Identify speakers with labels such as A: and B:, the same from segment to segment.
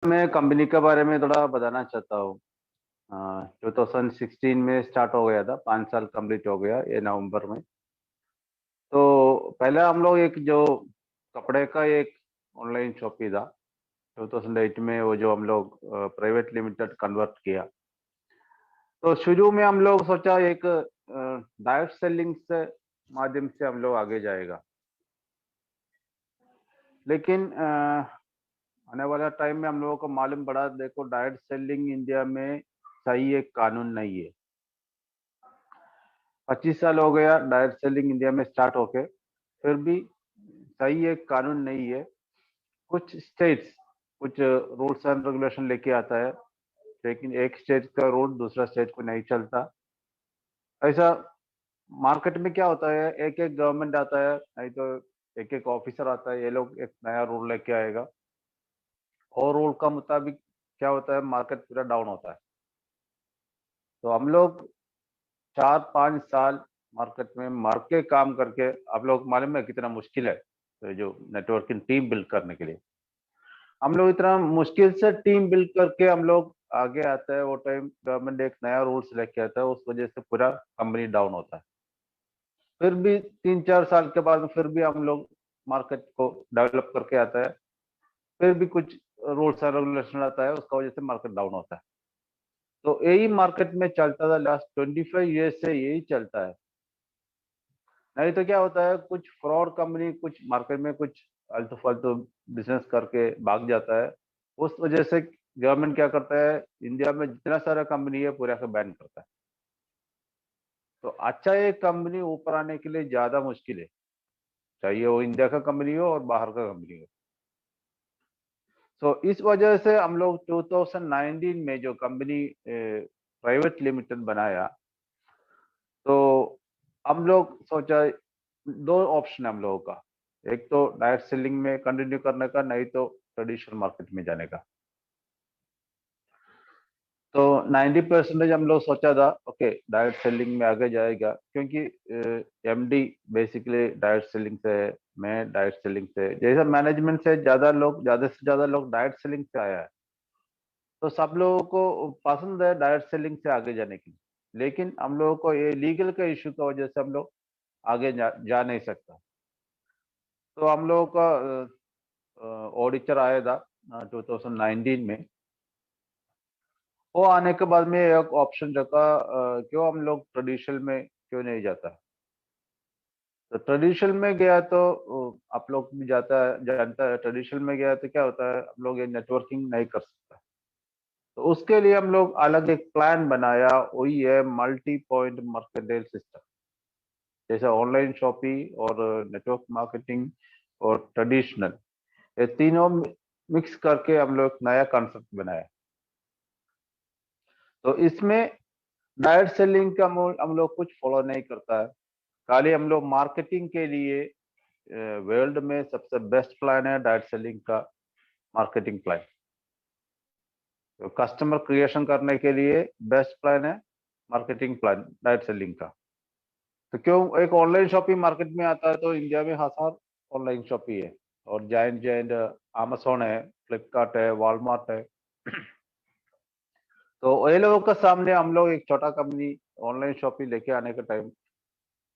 A: मैं कंपनी के बारे में थोड़ा बताना चाहता हूँ। 2016 में स्टार्ट हो गया था, 5 साल कंप्लीट हो गया ये नवंबर में। तो पहले हम लोग एक जो कपड़े का एक ऑनलाइन शॉप ही था। 2008 में वो जो हम लोग प्राइवेट लिमिटेड कन्वर्ट किया। तो शुरू में हम लोग सोचा एक डायरेक्ट सेलिंग से माध्यम से हम लोग आगे जाएगा, लेकिन आने वाला टाइम में हम लोगों को मालूम पड़ा, देखो डायरेक्ट सेलिंग इंडिया में सही एक कानून नहीं है। 25 साल हो गया डायरेक्ट सेलिंग इंडिया में स्टार्ट होके, फिर भी सही एक कानून नहीं है। कुछ स्टेट्स कुछ रूल्स एंड रेगुलेशन लेके आता है, लेकिन एक स्टेट का रूल दूसरा स्टेट को नहीं चलता। ऐसा मार्केट में क्या होता है, एक एक गवर्नमेंट आता है, नहीं तो एक एक ऑफिसर आता है, ये लोग एक नया रूल लेके आएगा और रूल का मुताबिक क्या होता है, मार्केट पूरा डाउन होता है। तो हम लोग 4-5 साल मार्केट में मार के काम करके, आप लोग मालूम है कितना मुश्किल है तो जो नेटवर्किंग टीम बिल्ड करने के लिए। हम लोग इतना मुश्किल से टीम बिल्ड करके हम लोग आगे आते हैं। वो टाइम गवर्नमेंट एक नया रूल्स लेके आता है, उस वजह से पूरा कंपनी डाउन होता है। फिर भी 3-4 साल के बाद फिर भी हम लोग मार्केट को डेवलप करके आता है, फिर भी कुछ रूल्स एंड रेगुलेशन आता है, उसका वजह से मार्केट डाउन होता है। तो यही मार्केट में चलता था लास्ट 25 ईयर्स से, यही चलता है। नहीं तो क्या होता है, कुछ फ्रॉड कंपनी कुछ मार्केट में कुछ आलतू फालतू बिजनेस करके भाग जाता है। उस वजह से गवर्नमेंट क्या करता है, इंडिया में जितना सारा कंपनी है पूरा का बैन करता है। तो अच्छा एक कंपनी ऊपर आने के लिए ज्यादा मुश्किल है, चाहे वो इंडिया का कंपनी हो और बाहर का कंपनी हो। तो इस वजह से हम लोग 2019 में जो कंपनी प्राइवेट लिमिटेड बनाया, तो हम लोग सोचा दो ऑप्शन है हम लोगों का। एक तो डायरेक्ट सेलिंग में कंटिन्यू करने का, नहीं तो ट्रेडिशनल मार्केट में जाने का। तो 90% हम लोग सोचा था ओके डायरेक्ट सेलिंग में आगे जाएगा, क्योंकि एमडी बेसिकली डायरेक्ट सेलिंग से है, मैं डायरेक्ट सेलिंग से, जैसा मैनेजमेंट से ज्यादा से ज्यादा लोग डायरेक्ट सेलिंग से आया है। तो सब लोगों को पसंद है डायरेक्ट सेलिंग से आगे जाने की। लेकिन हम लोगों को ये लीगल का इश्यू की वजह से हम लोग आगे जा नहीं सकता। तो हम लोगों का ऑडिटर आया था 2019 में। वो आने के बाद में एक ऑप्शन रखा, क्यों हम लोग ट्रेडिशनल में क्यों नहीं जाता। तो ट्रेडिशनल में गया तो आप लोग भी जाता है जानता है, ट्रेडिशनल में गया तो क्या होता है, हम लोग ये नेटवर्किंग नहीं कर सकता। तो उसके लिए हम लोग अलग एक प्लान बनाया, वही है मल्टी पॉइंट मार्केटेल सिस्टम। जैसे ऑनलाइन शॉपिंग और नेटवर्क मार्केटिंग और ट्रेडिशनल, ये तीनों मिक्स करके हम लोग नया कॉन्सेप्ट बनाया। तो इसमें डायरेक्ट सेलिंग का हम लोग कुछ फॉलो नहीं करता है। खाली हम लोग मार्केटिंग के लिए वर्ल्ड में सबसे बेस्ट प्लान है डायरेक्ट सेलिंग का मार्केटिंग प्लान। तो कस्टमर क्रिएशन करने के लिए बेस्ट प्लान है मार्केटिंग प्लान डायरेक्ट सेलिंग का। तो क्यों एक ऑनलाइन शॉपिंग मार्केट में आता है, तो इंडिया में हजार ऑनलाइन शॉपिंग है, और जाइंट जाइंट अमेजोन है, फ्लिपकार्ट है, वॉलमार्ट है। तो ये लोगों के सामने हम लोग एक छोटा कंपनी ऑनलाइन शॉपिंग लेके आने के टाइम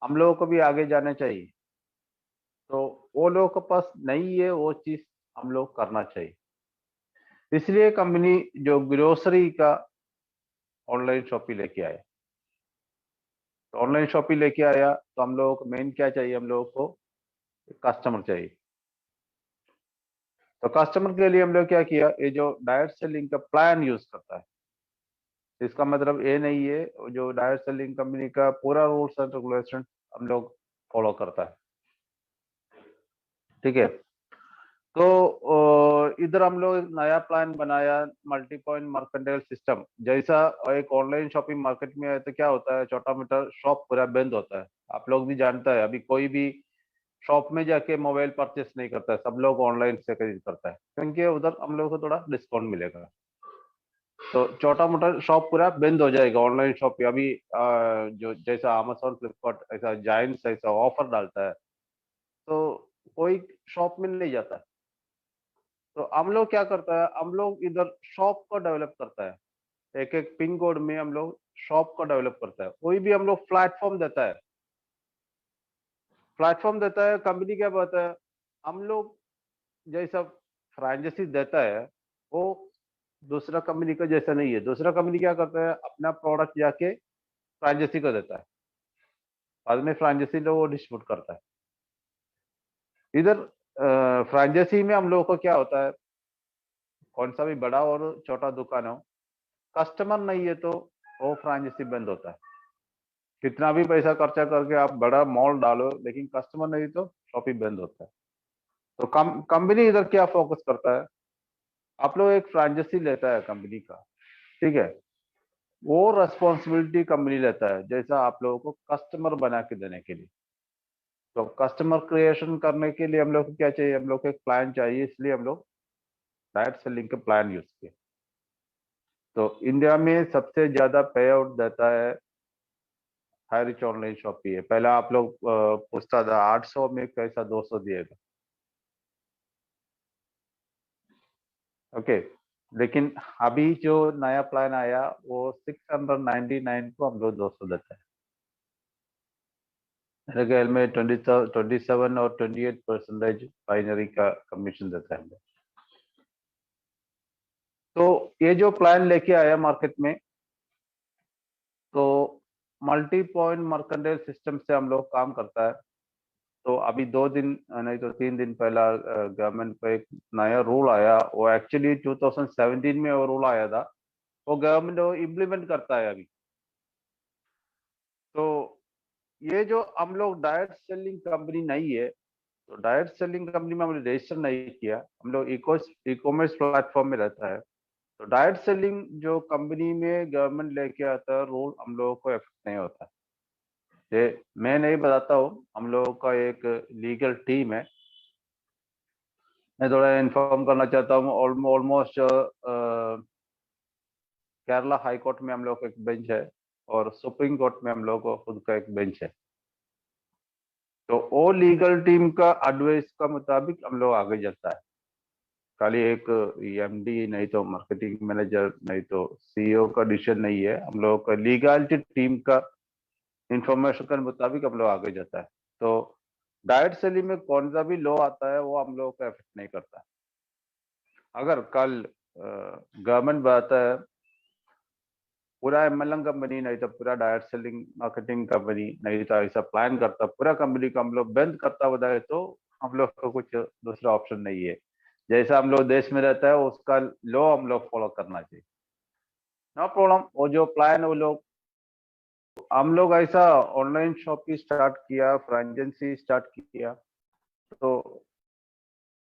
A: हम लोगों को भी आगे जाना चाहिए। तो वो लोगों के पास नहीं है वो चीज, हम लोग करना चाहिए। इसलिए कंपनी जो ग्रोसरी का ऑनलाइन शॉपिंग लेके आया। तो ऑनलाइन शॉपिंग लेके आया तो हम लोगों को मेन क्या चाहिए, हम लोगों को कस्टमर चाहिए। तो कस्टमर के लिए हम लोग क्या किया, ये जो डायरेक्ट सेलिंग का प्लान यूज करता है। इसका मतलब ये नहीं है जो डायरेक्ट सेलिंग कंपनी का पूरा रूल्स एंड रेगुलेशन हम लोग फॉलो करता है, ठीक है। तो इधर हम लोग एक नया प्लान बनाया, मल्टी पॉइंट मार्केटेल सिस्टम जैसा। एक ऑनलाइन शॉपिंग मार्केट में है तो क्या होता है, छोटा मोटा शॉप पूरा बंद होता है। आप लोग भी जानता है, अभी कोई भी शॉप में जाके मोबाइल परचेस नहीं करता है, सब लोग ऑनलाइन से खरीद करता है, क्योंकि उधर हम लोग को थोड़ा डिस्काउंट मिलेगा। तो छोटा मोटा शॉप पूरा बंद हो जाएगा ऑनलाइन शॉप पे। अभी जो जैसा अमेजोन फ्लिपकार्ट ऐसा जायंट्स ऐसा ऑफर डालता है, तो कोई शॉप में नहीं जाता है। तो हम लोग क्या करता है, हम लोग इधर शॉप को डेवलप करता है, एक एक पिन कोड में हम लोग शॉप को डेवलप करता है। कोई भी हम लोग प्लेटफॉर्म देता है, कंपनी क्या बोलता है, हम लोग जैसा फ्रेंचाइजी देता है वो दूसरा कंपनी का जैसा नहीं है। दूसरा कंपनी क्या करता है, अपना प्रोडक्ट जाके फ्रेंचाइजी को देता है, बाद में फ्रेंचाइजी लोग वो डिस्ट्रीब्यूट करता है। इधर फ्रेंचाइजी में हम लोगों को क्या होता है, कौन सा भी बड़ा और छोटा दुकान हो, कस्टमर नहीं है तो वो फ्रेंचाइजी बंद होता है। कितना भी पैसा खर्चा करके आप बड़ा मॉल डालो, लेकिन कस्टमर नहीं तो शॉप ही बंद होता है। तो कंपनी इधर क्या फोकस करता है, आप लोग एक फ्रेंचाइजी लेता है कंपनी का, ठीक है, वो रेस्पॉन्सिबिलिटी कंपनी लेता है जैसा आप लोगों को कस्टमर बना के देने के लिए। तो कस्टमर क्रिएशन करने के लिए हम लोग को क्या चाहिए, हम लोग को एक प्लान चाहिए, इसलिए हम लोग डायरेक्ट सेलिंग के प्लान यूज किए। तो इंडिया में सबसे ज्यादा पे आउट देता है हाई रिच ऑनलाइन शॉपिंग है। पहले आप लोग पूछता था 800 में कैसा 200 दिएगा, ओके, लेकिन अभी जो नया प्लान आया वो 699 को हम लोग 200 देते हैं। मेरे ख्याल में 27 और 28% बाइनरी का कमीशन देता है। तो ये जो प्लान लेके आया मार्केट में, तो मल्टी पॉइंट मर्केंटाइल सिस्टम से हम लोग काम करता है। तो अभी 2 दिन नहीं तो 3 दिन पहला गवर्नमेंट का एक नया रूल आया, वो एक्चुअली 2017 में वो रूल आया था, वो गवर्नमेंट वो इम्प्लीमेंट करता है अभी। तो ये जो हम लोग डायरेक्ट सेलिंग कंपनी नहीं है, तो डायरेक्ट सेलिंग कंपनी में हमने रजिस्टर नहीं किया, हम लोग ई कॉमर्स प्लेटफॉर्म में रहता है। तो डायरेक्ट सेलिंग जो कंपनी में गवर्नमेंट लेके आता है रूल, हम लोगों को इफेक्ट नहीं होता। ये मैं नहीं बताता हूँ, हम लोगों का एक लीगल टीम है। मैं थोड़ा इन्फॉर्म करना चाहता हूँ, ऑलमोस्ट केरला हाई कोर्ट में हम लोग का एक बेंच है और सुप्रीम कोर्ट में हम लोग को खुद का एक बेंच है। तो वो लीगल टीम का एडवाइस का मुताबिक हम लोग आगे चलता है। खाली एक एमडी नहीं तो मार्केटिंग मैनेजर नहीं तो सीईओ का डिसीजन नहीं है, हम लोग का लीगलिटी टीम का इंफॉर्मेशन के मुताबिक हम लोग आगे जाता है। तो डायरेक्ट सेलिंग में कौन सा भी लॉ आता है वो हम लोगों को इफेक्ट नहीं करता। अगर कल गवर्नमेंट बताता है पूरा एमएलएम कंपनी नहीं तो पूरा डायरेक्ट सेलिंग मार्केटिंग कंपनी नहीं तो ऐसा प्लान करता पूरा कंपनी को हम लोग बंद करता बताए, तो हम लोग को कुछ दूसरा ऑप्शन नहीं है। जैसा हम लोग देश में रहता है उसका लॉ हम लोग फॉलो करना चाहिए, नो प्रॉब्लम। वो जो प्लान वो लोग, हम लोग ऐसा ऑनलाइन शॉपिंग स्टार्ट किया, फ्रेंचाइजी स्टार्ट किया, तो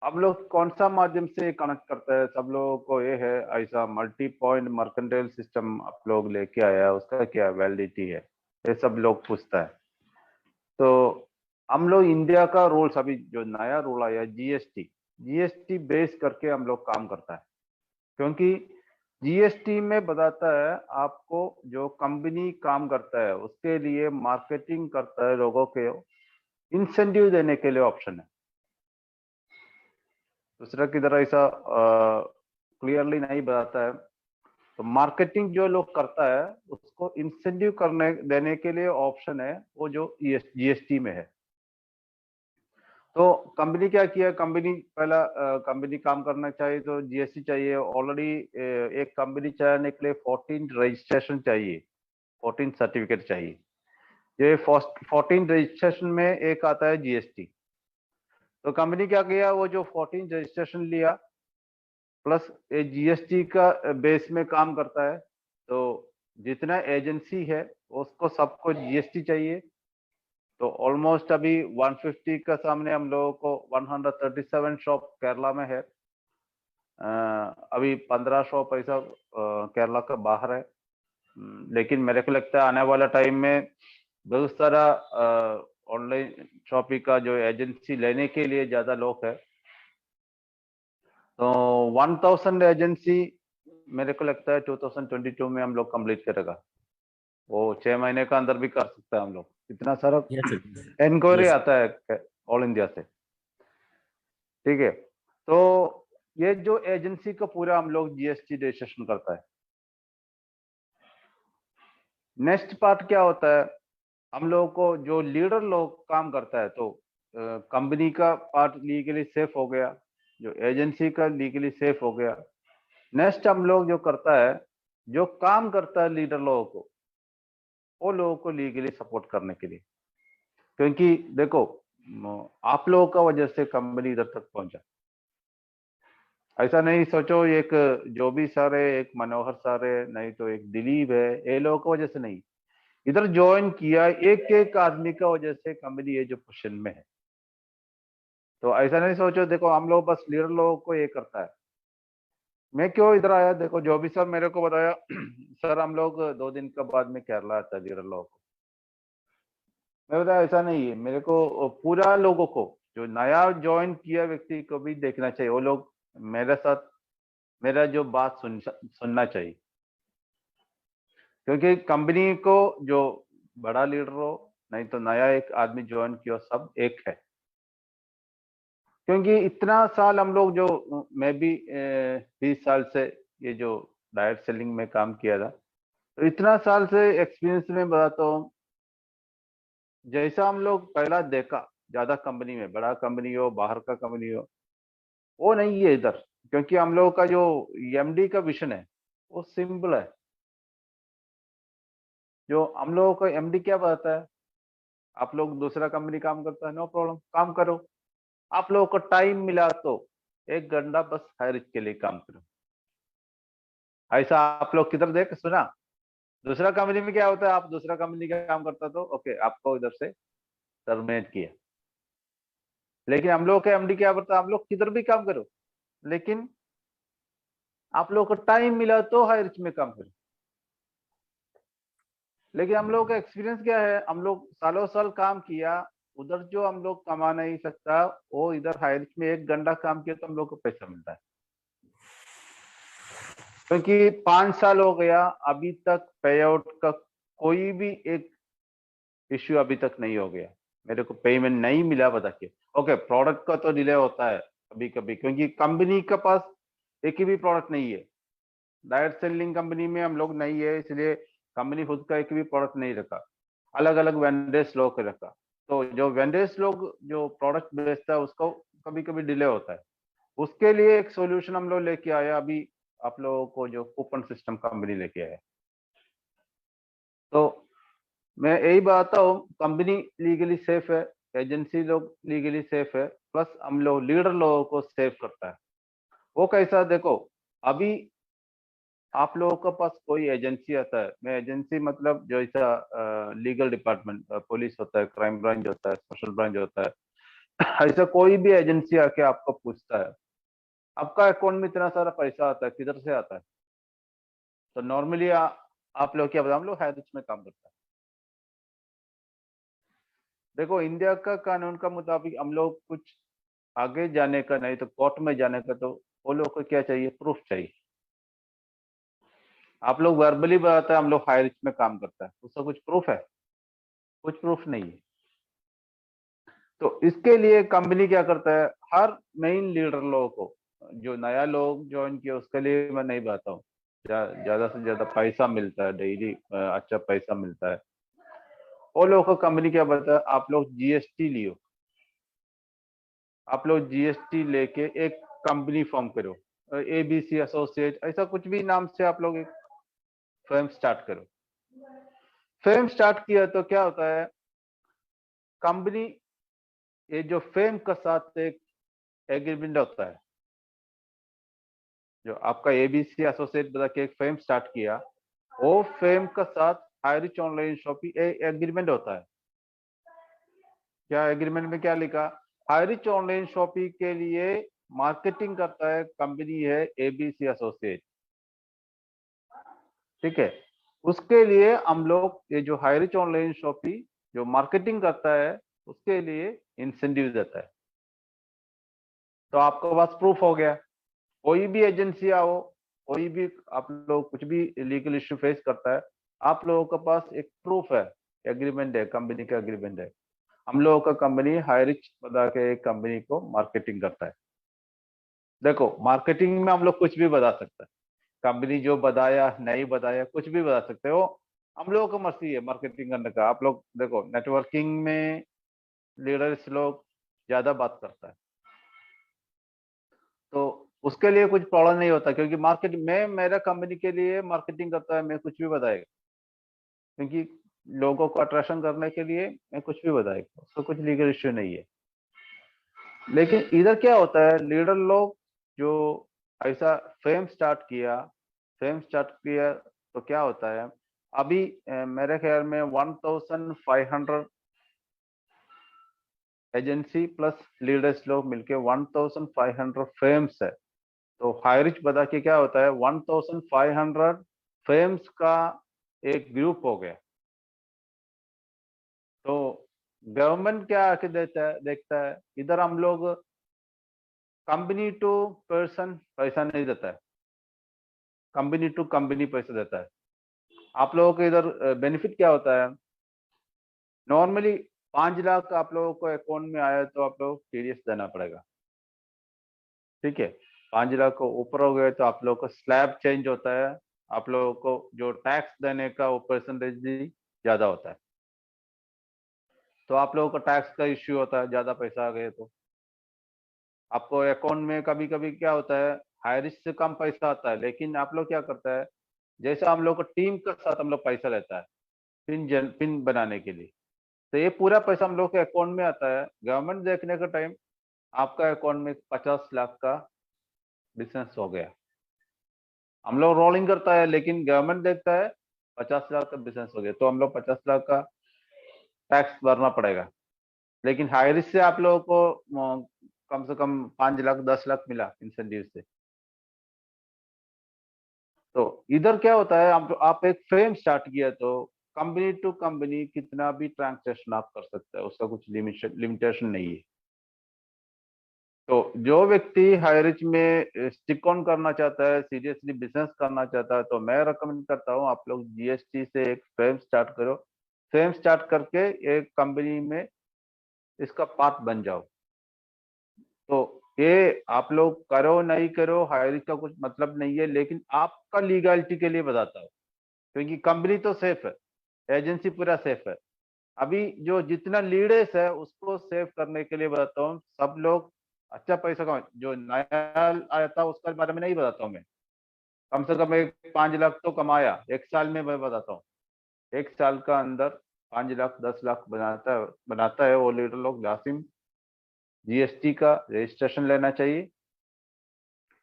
A: हम लोग कौन सा माध्यम से कनेक्ट करता है, सब लोगों को ये है ऐसा मल्टी पॉइंट मर्केंटाइल सिस्टम आप लोग लेके आया, उसका क्या वैलिडिटी है, ये सब लोग पूछता है। तो हम लोग इंडिया का रूल्स, अभी जो नया रूल आया जीएसटी बेस करके हम लोग काम करता है, क्योंकि जीएसटी में बताता है आपको जो कंपनी काम करता है उसके लिए मार्केटिंग करता है, लोगों के इंसेंटिव देने के लिए ऑप्शन है। दूसरा की तरह ऐसा क्लियरली नहीं बताता है। तो मार्केटिंग जो लोग करता है उसको इंसेंटिव करने देने के लिए ऑप्शन है वो जो जीएसटी में है। तो कंपनी क्या किया, कंपनी पहला कंपनी काम करना चाहिए तो जीएसटी चाहिए। ऑलरेडी एक कंपनी चलाने के लिए 14 रजिस्ट्रेशन चाहिए, 14 सर्टिफिकेट चाहिए। ये 14 रजिस्ट्रेशन में एक आता है जीएसटी। तो कंपनी क्या किया, वो जो 14 रजिस्ट्रेशन लिया प्लस ये जीएसटी का बेस में काम करता है। तो जितना एजेंसी है उसको सबको जीएसटी चाहिए। तो ऑलमोस्ट अभी 150 का सामने हम लोगों को 137 शॉप केरला में है। अभी 15 शॉप ऐसा केरला का बाहर है। लेकिन मेरे को लगता है आने वाला टाइम में बहुत सारा ऑनलाइन शॉपिंग का जो एजेंसी लेने के लिए ज्यादा लोग है। तो 1000 एजेंसी मेरे को लगता है 2022 में हम लोग कंप्लीट करेगा। वो 6 महीने का अंदर भी कर सकता है हम लोग, इतना सारा इंक्वायरी आता है ऑल इंडिया से, ठीक है। तो ये जो एजेंसी का पूरा हम लोग जीएसटी रजिस्ट्रेशन करता है। नेक्स्ट पार्ट क्या होता है, हम लोगों को जो लीडर लोग काम करता है, तो कंपनी का पार्ट लीगली सेफ हो गया, जो एजेंसी का लीगली सेफ हो गया। नेक्स्ट हम लोग जो करता है, जो काम करता है लीडर लोगों को, वो लोगों को लीगली सपोर्ट करने के लिए। क्योंकि देखो, आप लोगों का वजह से कंपनी इधर तक पहुंचा। ऐसा नहीं सोचो एक जो भी सर है, एक मनोहर सर है, नहीं तो एक दिलीप है, ये लोगों की वजह से नहीं, इधर ज्वाइन किया एक एक आदमी का वजह से कंपनी ये जो पोजिशन में है। तो ऐसा नहीं सोचो, देखो हम लोग बस लीडर लोगों को ये करता है। मैं क्यों इधर आया, देखो जो भी सर मेरे को बताया सर हम लोग 2 दिन के बाद में केरला आता है लीडर लोगों को। मैं बताया ऐसा नहीं है, मेरे को पूरा लोगों को, जो नया ज्वाइन किया व्यक्ति को भी देखना चाहिए, वो लोग मेरे साथ मेरा जो बात सुनना चाहिए। क्योंकि कंपनी को जो बड़ा लीडर हो, नहीं तो नया एक आदमी ज्वाइन किया, सब एक है। क्योंकि इतना साल हम लोग जो, मैं भी 20 साल से ये जो डायरेक्ट सेलिंग में काम किया था, तो इतना साल से एक्सपीरियंस में बताता हूँ, जैसा हम लोग पहला देखा, ज्यादा कंपनी में, बड़ा कंपनी हो, बाहर का कंपनी हो, वो नहीं है इधर। क्योंकि हम लोगों का जो एमडी का विजन है, वो सिंपल है। जो हम लोगों का एमडी क्या बताता है, आप लोग दूसरा कंपनी काम करता है, नो प्रॉब्लम, काम करो। आप लोगों को टाइम मिला तो 1 घंटा बस हायर के लिए काम करो। ऐसा आप लोग किधर देख सुना? दूसरा कंपनी में क्या होता है, आप दूसरा कंपनी का काम करता तो ओके, आपको इधर से टर्मिनेट किया। लेकिन हम लोग का एमडी क्या करता है, आप लोग किधर भी काम करो, लेकिन आप लोग को टाइम मिला तो हायर में काम करो। लेकिन हम लोग का एक्सपीरियंस क्या है, हम लोग सालों साल काम किया, उधर जो हम लोग कमा नहीं सकता, वो इधर हायर में 1 घंटा काम किया तो हम लोग को पैसा मिलता है। क्योंकि 5 साल हो गया, अभी तक पे आउट का कोई भी एक इश्यू अभी तक नहीं हो गया, मेरे को पेमेंट नहीं मिला बता के। ओके, प्रोडक्ट का तो डिले होता है कभी कभी, क्योंकि कंपनी के पास एक ही भी प्रोडक्ट नहीं है। डायरेक्ट सेलिंग कंपनी में हम लोग नहीं है, इसलिए कंपनी खुद का एक भी प्रोडक्ट नहीं रखा, अलग अलग वेंडर्स लोग रखा। तो जो वेंडर्स लोग जो प्रोडक्ट बेचता है, उसको कभी कभी डिले होता है। उसके लिए एक सॉल्यूशन हम लोग लेके आए अभी, आप लोगों को जो कूपन सिस्टम कंपनी लेके आए। तो मैं यही बताता हूँ, कंपनी लीगली सेफ है, एजेंसी लोग लीगली सेफ है, प्लस हम लोग लीडर लोगों को सेफ करता है। वो कैसा, देखो अभी आप लोगों के पास कोई एजेंसी आता है, मैं एजेंसी मतलब जो ऐसा लीगल डिपार्टमेंट, पुलिस होता है, क्राइम ब्रांच होता है, स्पेशल ब्रांच होता है ऐसा कोई भी एजेंसी आके आपको पूछता है, आपका अकाउंट में इतना सारा पैसा आता है, किधर से आता है? तो नॉर्मली आप लोग क्या बताओ, हम लोग हैदराबाद में काम करता है। देखो इंडिया का कानून का मुताबिक हम लोग कुछ आगे जाने का, नहीं तो कोर्ट में जाने का, तो वो लोग को क्या चाहिए, प्रूफ चाहिए। आप लोग वर्बली बताते हैं हम लोग हाई रिस्क में काम करता है, उसका कुछ प्रूफ है? कुछ प्रूफ नहीं है। तो इसके लिए कंपनी क्या करता है, हर मेन लीडर लोगों को, जो नया लोग ज्वाइन किया उसके लिए मैं नहीं बताता हूँ, ज्यादा से ज्यादा पैसा मिलता है डेली, अच्छा पैसा मिलता है। वो लोगों को कंपनी क्या बताता है, आप लोग जीएसटी लियो, आप लोग जीएसटी लेके एक कंपनी फॉर्म करो, एबीसी एसोसिएट, ऐसा कुछ भी नाम से आप लोग एक फर्म स्टार्ट करो। फर्म स्टार्ट किया तो क्या होता है, कंपनी, ये जो फर्म का साथ एक एग्रीमेंट होता है, जो आपका एबीसी एसोसिएट बता के एक फर्म स्टार्ट किया, वो फर्म का साथ हाईरिच ऑनलाइन शॉपिंग एग्रीमेंट होता है। क्या एग्रीमेंट में क्या लिखा, हाईरिच ऑनलाइन शॉपिंग के लिए मार्केटिंग करता है कंपनी है एबीसी एसोसिएट, ठीक है। उसके लिए हम लोग ये जो हाईरिच ऑनलाइन शॉपिंग जो मार्केटिंग करता है, उसके लिए इंसेंटिव देता है। तो आपके पास प्रूफ हो गया, कोई भी एजेंसी आओ, कोई भी आप लोग कुछ भी लीगल इश्यू फेस करता है, आप लोगों के पास एक प्रूफ है, एग्रीमेंट है, कंपनी का एग्रीमेंट है। हम लोगों का कंपनी हाईरिच बता के एक कंपनी को मार्केटिंग करता है। देखो मार्केटिंग में हम लोग कुछ भी बता सकते हैं, कंपनी जो बताया नहीं बताया कुछ भी बता सकते हो, हम लोगों को मर्जी है मार्केटिंग करने का। आप लोग देखो नेटवर्किंग में लीडर्स लोग ज्यादा बात करता है, तो उसके लिए कुछ प्रॉब्लम नहीं होता, क्योंकि मार्केट में मेरा कंपनी के लिए मार्केटिंग करता है, मैं कुछ भी बताएगा, क्योंकि लोगों को अट्रैक्शन करने के लिए मैं कुछ भी बताएगा, उसका कुछ लीगल इश्यू नहीं है। लेकिन इधर क्या होता है, लीडर लोग जो ऐसा फेम स्टार्ट किया तो क्या होता है, अभी मेरे ख्याल में 1500 एजेंसी प्लस लीडर्स लोग मिलके 1500 फेम्स है। तो हाईरिच बता के क्या होता है, 1500 फेम्स का एक ग्रुप हो गया। तो गवर्नमेंट क्या आके देता है, देखता है इधर हम लोग कंपनी टू पर्सन पैसा नहीं देता है, कंपनी टू कंपनी पैसा देता है। आप लोगों के इधर बेनिफिट क्या होता है, नॉर्मली 5 लाख आप लोगों को अकाउंट में आया तो आप लोग टीडीएस देना पड़ेगा, ठीक है। 5 लाख को ऊपर हो गए तो आप लोगों को स्लैब चेंज होता है, आप लोगों को जो टैक्स देने का वो परसेंटेज भी ज्यादा होता है। तो आप लोगों को टैक्स का इश्यू होता है, ज्यादा पैसा आ गए तो आपको अकाउंट में कभी कभी क्या होता है, हाई रिस्क से कम पैसा आता है, लेकिन आप लोग क्या करता है, जैसे हम लोग को टीम के साथ हम लोग पैसा लेता है पिन बनाने के लिए, तो ये पूरा पैसा हम लोग के अकाउंट में आता है। गवर्नमेंट देखने का टाइम आपका अकाउंट में 50 लाख का बिजनेस हो गया, हम लोग रोलिंग करता है, लेकिन गवर्नमेंट देखता है 50 लाख का बिजनेस हो गया, तो हम लोग 50 लाख का टैक्स भरना पड़ेगा। लेकिन हाई रिस्क से आप लोगों को कम से कम 5 लाख 10 लाख मिला इंसेंटिव से। तो इधर क्या होता है, आप एक फ्रेम स्टार्ट किया तो कंपनी टू कंपनी कितना भी ट्रांजेक्शन आप कर सकते हैं, उसका कुछ लिमिटेशन नहीं है। तो जो व्यक्ति हाईरिच में स्टिक ऑन करना चाहता है, सीरियसली बिजनेस करना चाहता है, तो मैं रिकमेंड करता हूँ आप लोग जीएसटी से एक फ्रेम स्टार्ट करो, फ्रेम स्टार्ट करके एक कंपनी में इसका पार्ट बन जाओ। तो ये आप लोग करो नहीं करो हायरिंग का कुछ मतलब नहीं है, लेकिन आपका लीगलिटी के लिए बताता हूँ, क्योंकि कंपनी तो सेफ है, एजेंसी पूरा सेफ है। अभी जो जितना लीडर्स है उसको सेव करने के लिए बताता हूँ, सब लोग अच्छा पैसा कमा, जो नया आया था उसके बारे में नहीं बताता हूँ मैं, कम से कम एक 5 लाख तो कमाया एक साल में, मैं बताता हूँ एक साल का अंदर 5 लाख 10 लाख बनाता है वो लीडर लोग। लासिम जीएसटी का रजिस्ट्रेशन लेना चाहिए,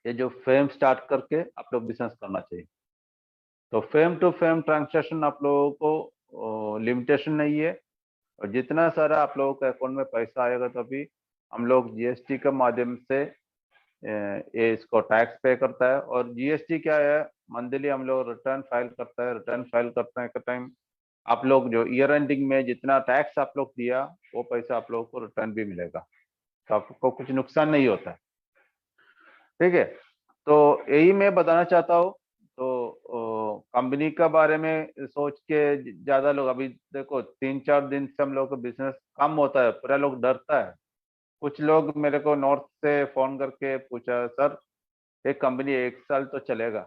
A: ये जो फेम स्टार्ट करके आप लोग बिजनेस करना चाहिए। तो फेम टू फेम ट्रांजेक्शन आप लोगों को लिमिटेशन नहीं है, और जितना सारा आप लोगों के अकाउंट में पैसा आएगा तो अभी हम लोग जीएसटी के माध्यम से ये इसको टैक्स पे करता है। और जीएसटी क्या है, मंथली हम लोग रिटर्न फाइल करता है, रिटर्न फाइल करने के टाइम आप लोग जो ईयर एंडिंग में जितना टैक्स आप लोग दिया वो पैसा आप लोगों को रिटर्न भी मिलेगा, तो आपको कुछ नुकसान नहीं होता है, ठीक है। तो यही मैं बताना चाहता हूँ। तो कंपनी का बारे में सोच के ज्यादा लोग अभी देखो 3-4 दिन से हम लोग का बिजनेस कम होता है, पूरा लोग डरता है। कुछ लोग मेरे को नॉर्थ से फोन करके पूछा, सर एक कंपनी 1 साल तो चलेगा?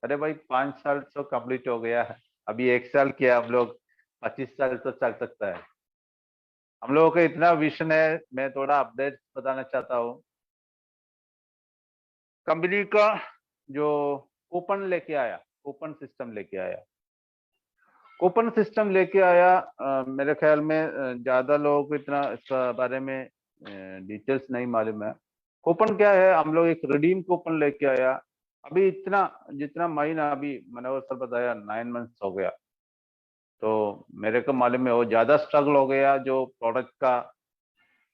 A: अरे भाई 5 साल तो कंप्लीट हो गया है, अभी 1 साल किया, हम लोग 25 साल तो चल सकता है। हम लोगों का इतना विजन है। मैं थोड़ा अपडेट बताना चाहता हूँ, कंपनी का जो कूपन लेके आया, कूपन सिस्टम लेके आया, कूपन सिस्टम लेके आया। मेरे ख्याल में ज्यादा लोगों को इतना इसका बारे में डिटेल्स नहीं मालूम है। कूपन क्या है, हम लोग एक रिडीम कूपन लेके आया। अभी इतना जितना महीना अभी मनोहर सर बताया 9 मंथ्स हो गया, तो मेरे को मालूम है वो ज्यादा स्ट्रगल हो गया जो प्रोडक्ट का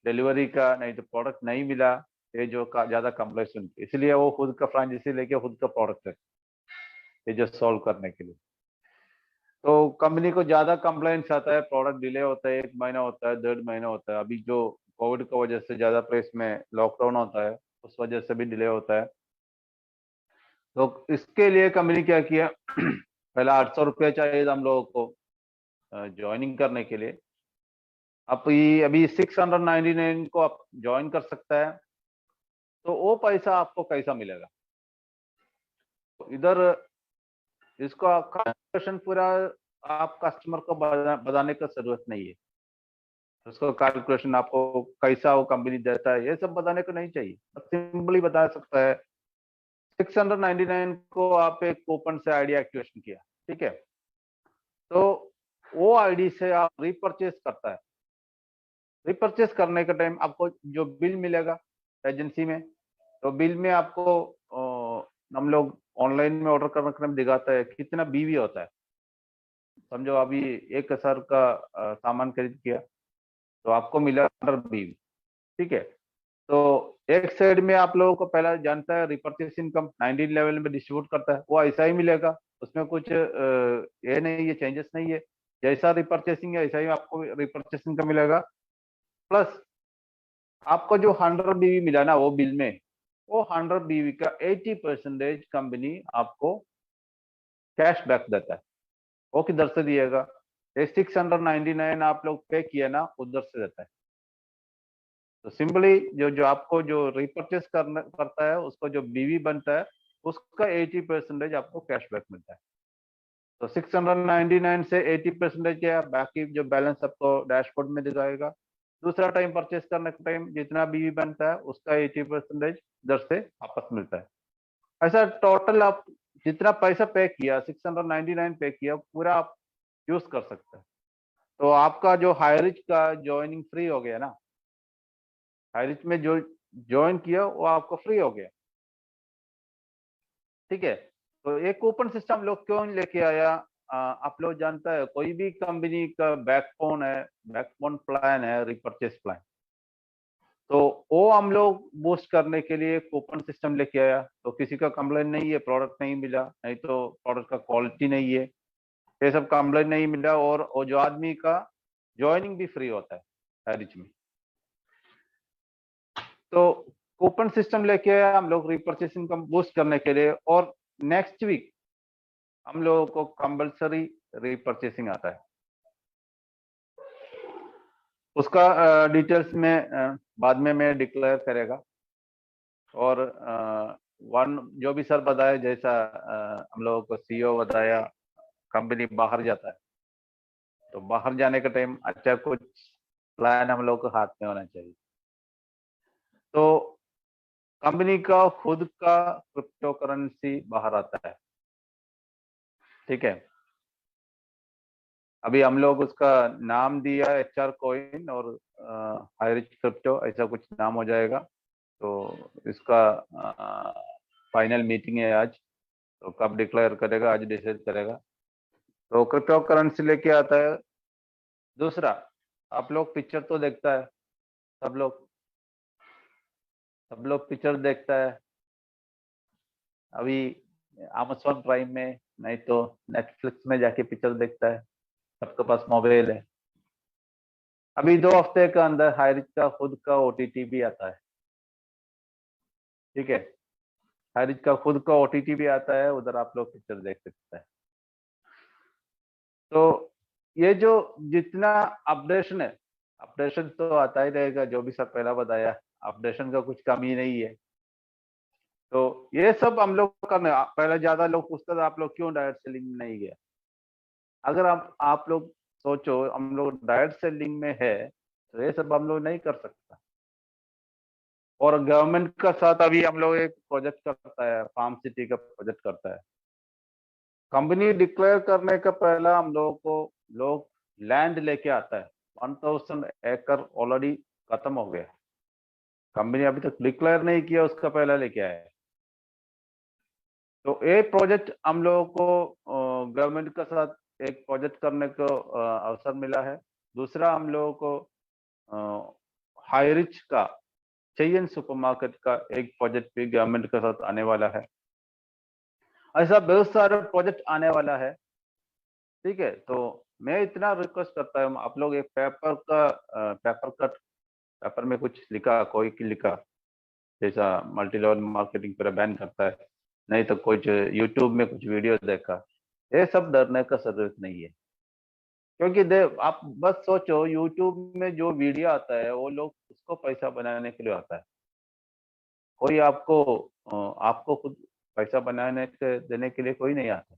A: डिलीवरी का, नहीं तो प्रोडक्ट नहीं मिला, ये जो ज्यादा कम्प्लेक्शन, इसलिए वो खुद का फ्रेंचाइजी लेके खुद का प्रोडक्ट है ये जो सॉल्व करने के लिए। तो कंपनी को ज्यादा कंप्लेंट्स आता है, प्रोडक्ट डिले होता है, 1 महीना होता है, 1.5 महीना होता है। अभी जो कोविड की वजह से ज्यादा प्लेस में लॉकडाउन होता है, उस वजह से भी डिले होता है। तो इसके लिए कंपनी क्या किया पहला 800 रुपया चाहिए था हम लोगों को ज्वाइनिंग करने के लिए। अब ये अभी 699 को आप ज्वाइन कर सकता है। तो वो पैसा आपको कैसा मिलेगा? तो इधर इसका कैलकुलेशन पूरा आप कस्टमर को बताने का जरूरत नहीं है। उसको कैलकुलेशन आपको कैसा वो कंपनी देता है ये सब बताने को नहीं चाहिए, सिंपली बता सकता है 699 को आप एक कूपन से आईडी एक्टिवेशन किया, ठीक है, तो वो आईडी से आप रिपर्चेस करता है। रिपर्चेस करने के टाइम आपको जो बिल मिलेगा एजेंसी में, तो बिल में आपको हम लोग ऑनलाइन में ऑर्डर करने के टाइम दिखाता है कितना बीवी होता है। समझो अभी 1,000 का सामान खरीद किया तो आपको मिला 100 बीवी, ठीक है। तो एक साइड में आप लोगों को पहला जानता है रिपर्चेस इनकम 19 लेवल में डिस्ट्रीब्यूट करता है, वो ऐसा ही मिलेगा, उसमें कुछ ये नहीं है, चेंजेस नहीं है। जैसा रिपर्चेसिंग है ऐसा ही आपको रिपर्चेसिंग का मिलेगा। प्लस आपको जो 100 बीवी मिला ना वो बिल में, वो 100 बीवी का 80% कंपनी आपको कैश बैक देता है। वो किधर से दिएगा? ये 699 आप लोग पे किया ना उधर से देता है। तो सिंपली जो जो आपको जो रिपर्चेस करता है उसको जो बीवी बनता है उसका 80% आपको कैशबैक मिलता है। तो 699 से 80% क्या, बाकी जो बैलेंस आपको डैशबोर्ड में दिखाएगा। दूसरा टाइम परचेस करने का टाइम जितना बीवी बनता है उसका 80% इधर से वापस मिलता है। ऐसा टोटल आप जितना पैसा पे किया 699 पे किया पूरा आप यूज कर सकते हैं। तो आपका जो हाईरिच का ज्वाइनिंग फ्री हो गया ना, हाईरिच में जो ज्वाइन किया वो आपको फ्री हो गया, ठीक है। तो एक कूपन सिस्टम लोग क्यों लेके आया? आप लोग जानता है कोई भी कंपनी का बैकबोन है, बैकबोन प्लान है रिपर्चेस प्लान, तो वो हम लोग बूस्ट करने के लिए कूपन सिस्टम लेके आया। तो किसी का कंप्लेन नहीं है प्रोडक्ट नहीं मिला, नहीं तो प्रोडक्ट का क्वालिटी नहीं है, ये सब कंप्लेन नहीं मिला, और वो जो आदमी का ज्वाइनिंग भी फ्री होता है हाईरिच में। तो कूपन सिस्टम लेके आया हम लोग रिपर्चेसिंग का बूस्ट करने के लिए। और नेक्स्ट वीक हम लोगों को कंपल्सरी रीपरचेसिंग आता है। उसका डिटेल्स में बाद में मैं डिक्लेयर करेगा। और वन जो भी सर बताया जैसा हम लोगों को सीईओ बताया, कंपनी बाहर जाता है तो बाहर जाने का टाइम अच्छा कुछ प्लान हम लोग को हाथ में होना चाहिए। तो कंपनी का खुद का क्रिप्टो करेंसी बाहर आता है, ठीक है। अभी हम लोग उसका नाम दिया HR कॉइन और हाईरिच क्रिप्टो ऐसा कुछ नाम हो जाएगा। तो इसका फाइनल मीटिंग है आज, तो कब डिक्लेयर करेगा आज डिसाइड करेगा। तो क्रिप्टो करेंसी लेके आता है। दूसरा, आप लोग पिक्चर तो देखता है, सब लोग पिक्चर देखता है। अभी अमेज़न प्राइम में नहीं तो नेटफ्लिक्स में जाके पिक्चर देखता है, सबके पास मोबाइल है। अभी 2 हफ्ते के अंदर हाईरिच का खुद का OTT भी आता है, ठीक है। हाईरिच का खुद का OTT भी आता है, उधर आप लोग पिक्चर देख सकते हैं। तो ये जो जितना अपडेशन है, अपडेशन तो आता ही रहेगा, जो भी सब पहला बताया, अपडेशन का कुछ कमी नहीं है। तो ये सब हम लोग करना, पहले ज्यादा लोग पूछते थे आप लोग क्यों डायरेक्ट सेलिंग में नहीं गया। अगर आप लोग सोचो हम लोग डायरेक्ट सेलिंग में है तो ये सब हम लोग नहीं कर सकता। और गवर्नमेंट का साथ अभी हम लोग एक प्रोजेक्ट करता है, फार्म सिटी का प्रोजेक्ट करता है। कंपनी डिक्लेयर करने का पहला हम लोगों को लोग लैंड लेके आता है। 1000 एकड़ ऑलरेडी खत्म हो गया, कंपनी अभी तक डिक्लेयर नहीं किया, उसका पहला लेके आया है। तो एक प्रोजेक्ट हम लोगों को गवर्नमेंट के साथ एक प्रोजेक्ट करने को अवसर मिला है। दूसरा हम लोगों को हाईरिच का चेयन सुपरमार्केट का एक प्रोजेक्ट भी गवर्नमेंट के साथ आने वाला है। ऐसा बहुत सारा प्रोजेक्ट आने वाला है, ठीक है। तो मैं इतना रिक्वेस्ट करता हूँ आप लोग एक पेपर कट, पेपर में कुछ लिखा, कोई लिखा जैसा मल्टी लेवल मार्केटिंग पूरा बैन करता है, नहीं तो कुछ यूट्यूब में कुछ वीडियो देखा, ये सब डरने का जरूरत नहीं है। क्योंकि आप बस सोचो यूट्यूब में जो वीडियो आता है वो लोग उसको पैसा बनाने के लिए आता है। कोई आपको खुद पैसा बनाने के देने के लिए कोई नहीं आता।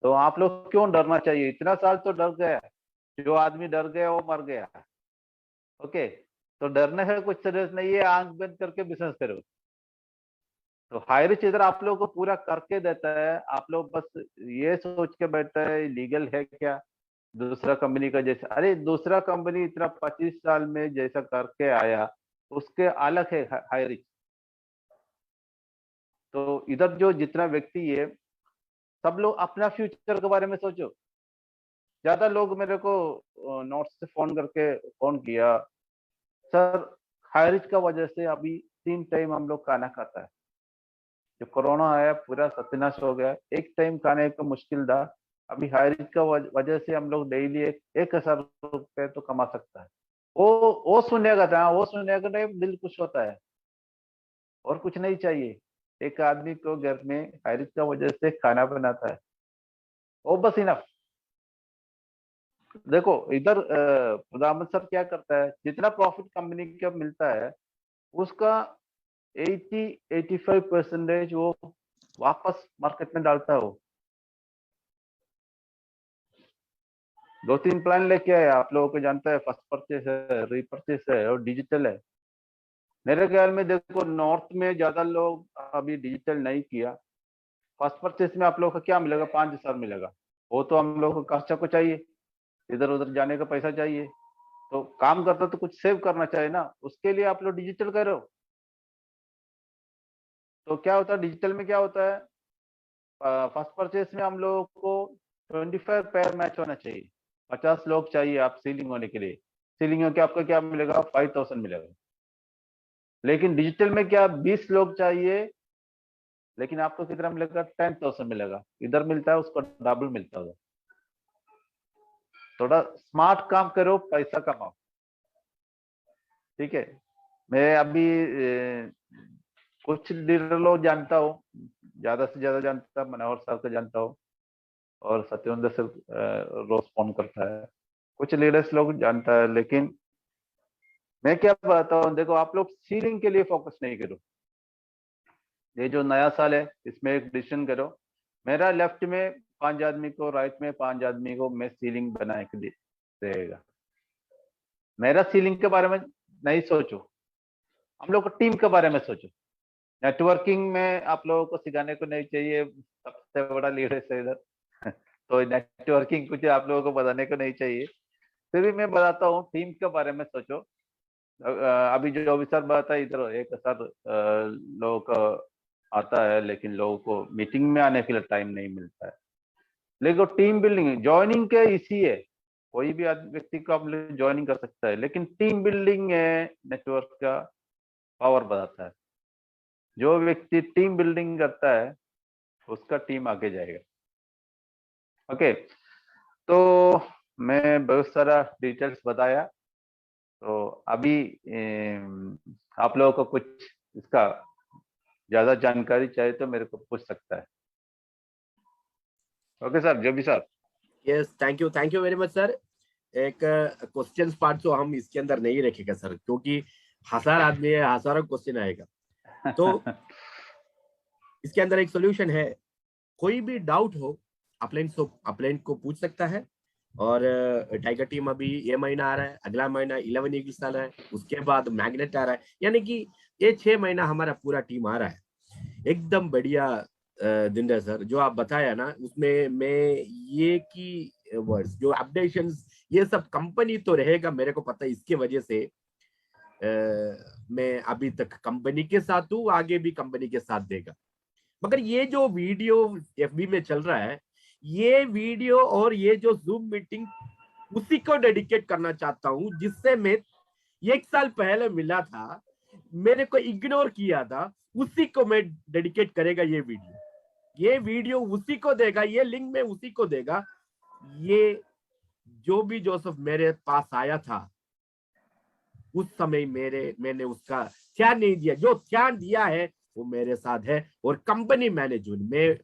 A: तो आप लोग क्यों डरना चाहिए? इतना साल तो डर गया, जो आदमी डर गया वो मर गया। ओके, तो डरने का कुछ जरूरत नहीं है, आंख बंद करके बिजनेस करो। तो हाई रिच इधर आप लोगों को पूरा करके देता है, आप लोग बस ये सोच के बैठते हैं लीगल है क्या दूसरा कंपनी का जैसा। अरे दूसरा कंपनी इतना 25 साल में जैसा करके आया, उसके अलग है हाई रिच। तो इधर जो जितना व्यक्ति है, सब लोग अपना फ्यूचर के बारे में सोचो। ज्यादा लोग मेरे को नोट्स से फोन किया, सर हाई रिच का वजह से अभी 3 टाइम हम लोग खाना खाता है। जो कोरोना आया पूरा सत्यानाश हो गया, एक टाइम खाने का मुश्किल था। अभी हाई रिच का वजह से हम लोग डेली 1,000 रुपए तो कमा सकता है। वो सुनेगा था, वो सुनेगा नहीं, दिल खुश होता है, और कुछ नहीं चाहिए। एक आदमी को घर में हाई रिच का वजह से खाना बनाता है, वो बस इनफ। देखो इधर प्रधानमंत्री सर क्या करता है, जितना प्रॉफिट कंपनी का मिलता है उसका 80-85% वो वापस मार्केट में डालता है। वो 2-3 प्लान लेके आया, आप लोगों को जानता है, फर्स्ट परचेस है, रीपरचेस है और डिजिटल है। मेरे ख्याल में देखो नॉर्थ में ज्यादा लोग अभी डिजिटल नहीं किया। फर्स्ट परचेस में आप लोगों को क्या मिलेगा? 5,000 मिलेगा। वो तो हम लोग को खर्चा को चाहिए, इधर उधर जाने का पैसा चाहिए। तो काम करता तो कुछ सेव करना चाहिए ना, उसके लिए आप लोग डिजिटल करो। तो क्या होता है डिजिटल में, क्या होता है, फर्स्ट परचेस में हम लोगों को 25 पैर मैच होना चाहिए। 50 लोग चाहिए आप सीलिंग होने के लिए। सीलिंग होके आपको क्या मिलेगा? 5,000 मिलेगा। लेकिन डिजिटल में क्या, 20 लोग चाहिए, लेकिन आपको कितना मिलेगा? 10,000 मिलेगा। इधर मिलता है उसको डबल मिलता है। थोड़ा स्मार्ट काम करो, पैसा कमाओ। ठीक है। मैं अभी कुछ लीडर लोग जानता हूँ, ज्यादा से ज्यादा जानता, मनोहर सर को जानता हूँ, और सत्येंद्र सर रोज फोन करता है। कुछ लीडर्स लोग जानता है, लेकिन मैं क्या बताता हूँ, देखो आप लोग सीलिंग के लिए फोकस नहीं करो। ये जो नया साल है इसमें एक डिसीजन करो, मेरा लेफ्ट में 5 आदमी को, राइट में 5 आदमी को मैं सीलिंग बना के देगा। मेरा सीलिंग के बारे में नहीं सोचो, हम लोग को टीम के बारे में सोचो। नेटवर्किंग में आप लोगों को सिखाने को नहीं चाहिए, सबसे बड़ा लीडर है इधर तो नेटवर्किंग कुछ आप लोगों को बताने को नहीं चाहिए। फिर भी मैं बताता हूँ, टीम के बारे में सोचो। अभी जो भी सर बात है, इधर एक सर लोगों को आता है, लेकिन लोगों को मीटिंग में आने के लिए टाइम नहीं मिलता है। लेकिन टीम बिल्डिंग ज्वाइनिंग के इसी है, कोई भी व्यक्ति को आप ज्वाइनिंग कर सकता है, लेकिन टीम बिल्डिंग है नेटवर्क का पावर बढ़ाता है। जो व्यक्ति टीम बिल्डिंग करता है उसका टीम आगे जाएगा। ओके, तो मैं बहुत सारा डिटेल्स बताया। तो अभी आप लोगों को कुछ इसका ज्यादा जानकारी चाहिए तो मेरे को पूछ सकता है। ओके सर, जो भी sir.
B: Yes, thank you very much sir. एक क्वेश्चन पार्ट तो हम इसके अंदर नहीं रखेगा सर, क्योंकि हजार आदमी है, हजारों क्वेश्चन आएगा। तो इसके अंदर एक सोल्यूशन है, कोई भी डाउट हो अपलाइन को पूछ सकता है। और टाइगर टीम अभी ये महीना आ रहा है, अगला महीना 11 ईगल्स आ रहा है, उसके बाद मैग्नेट आ रहा है, यानी कि ये 6 महीना हमारा पूरा टीम आ रहा है। एकदम बढ़िया दिन है सर, जो आप बताया ना उसमें मैं ये की वर्ड्स जो अपडेशंस ये सब कंपनी तो रहेगा, मेरे को पता है, इसके वजह से मैं अभी तक कंपनी के साथ हूँ, आगे भी कंपनी के साथ देगा। मगर ये जो वीडियो एफबी में चल रहा है, ये वीडियो और ये जो जूम मीटिंग उसी को डेडिकेट करना चाहता हूं, जिससे मैं 1 साल पहले मिला था, मेरे को इग्नोर किया था, उसी को मैं डेडिकेट करेगा ये वीडियो उसी को देगा, ये लिंक में उसी को देगा। ये जो भी जोसेफ मेरे पास आया था उस समय मैंने उसका ध्यान नहीं दिया, जो ध्यान दिया है वो मेरे साथ है। और कंपनी मैनेजमेंट में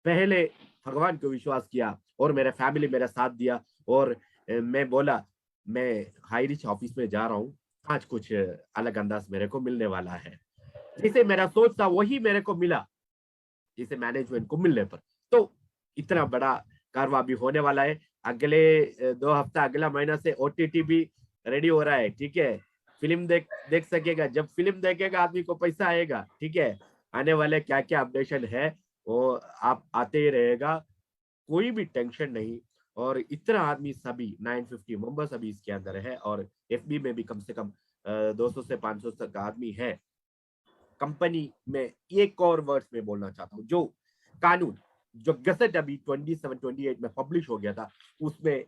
B: पहले भगवान को विश्वास किया और मेरा फैमिली मेरा साथ दिया। और मैं बोला मैं हाई रिच ऑफिस में जा रहा हूँ, आज कुछ अलग अंदाज मेरे को मिलने वाला है। जैसे मेरा सोच था वही मेरे को मिला, जैसे मैनेजमेंट को मिलने पर। तो इतना बड़ा कारवा भी होने वाला है। अगले 2 हफ्ता, अगला महीना से ओटीटी भी रेडी हो रहा है, ठीक है। फिल्म देख सकेगा, जब फिल्म देखेगा आदमी को पैसा आएगा, ठीक है। आने वाले क्या क्या अपडेशन है वो आप आते ही रहेगा, कोई भी टेंशन नहीं। और इतना आदमी सभी 950 मेंबर्स अभी इसके अंदर है, और एफबी में भी कम से कम 200 से 500 तक आदमी है। कंपनी में एक और वर्ड्स में बोलना चाहता हूँ, जो कानून, जो गजट अभी 27-28 में पब्लिश हो गया था, उसमें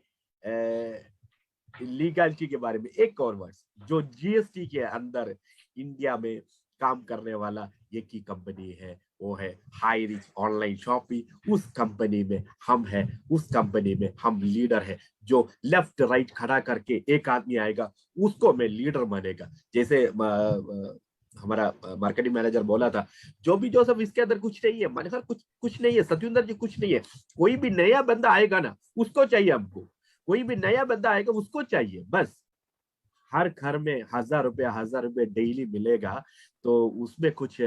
B: लीगलिटी के बारे में एक और वर्ड्स, जो जीएसटी के अंदर इंडिया में काम करने वाला एक ही कंपनी है, वो है हाई रिच ऑनलाइन शॉपिंग। उस कंपनी में हम है, उस कंपनी में हम लीडर है। जो लेफ्ट राइट खड़ा करके एक आदमी आएगा, उसको मैं लीडर मानेगा। जैसे हमारा मार्केटिंग मैनेजर बोला था, जो सब इसके अंदर कुछ नहीं है। मैंने कहा कुछ नहीं है सत्येंद्र जी, कुछ नहीं है। कोई भी नया बंदा आएगा ना, उसको चाहिए हमको। कोई भी नया बंदा आएगा उसको चाहिए बस। हर घर में 1000 रुपया डेली मिलेगा, तो उसमें कुछ